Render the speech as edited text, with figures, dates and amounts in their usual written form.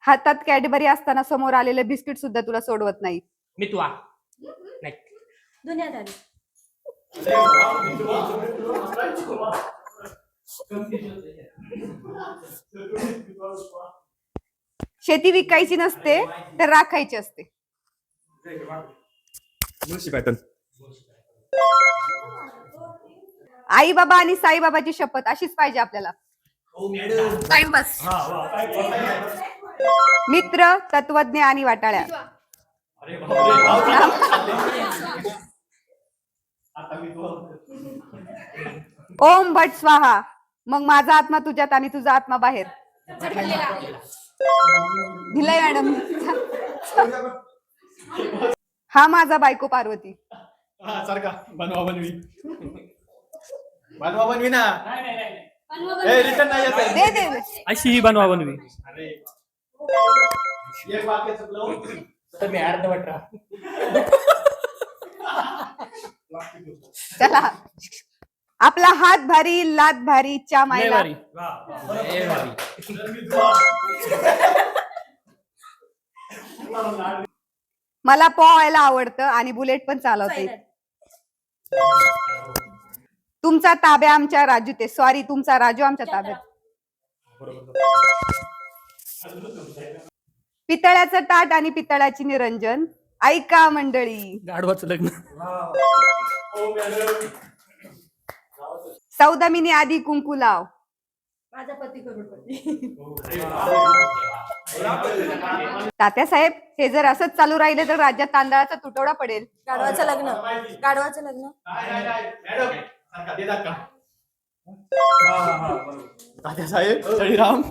हातात कॅडबरी असताना समोर आलेले बिस्किट सुद्धा तुला सोडवत नाही. मितवा नाही दुनियादारी. शेती विकायची नसते तर राखायची असते. मुळशी पॅटर्न. आई बाबा आणि साई बाबाची शपथ अशीच पाहिजे आपल्याला. टाइमपास. मित्र, तत्वज्ञ आणि वाटाळ्या. ओम भट स्वाहा. मग माझा आत्मा तुझ्यात आणि तुझा आत्मा बाहेर. दिलाय मॅडम. हा माझा बायको पार्वती. सारखा बनवा बनवी. बनवा बनवी ना. ए रिटर्न नाही येत. दे दे. अशी ही बनवा बनवी. एक वाक्य चुकलो तर मी अर्धवट राहा. चला. आपला हात भारी, लात भारी, च्या मायला. मला पोहायला आवडतं आणि बुलेट पण चालवते. तुमचा ताब्या आमच्या राजू ते. सॉरी, तुमचा राजू आमच्या ताब्यात. पितळ्याचं ताट आणि पितळाची निरंजन. ऐका मंडळी. गाढवाचं लग्न. सौदामिनी आधी कुंकू लाव. माझा पती करोडपती. तात्यासाहेब, हे जर असंच चालू राहिले तर राज्यात तांदळाचा तुटवडा पडेल. गाढवाचं लग्न. गाढवाचं लग्न. मॅडम तात्यासाहेब श्रीराम.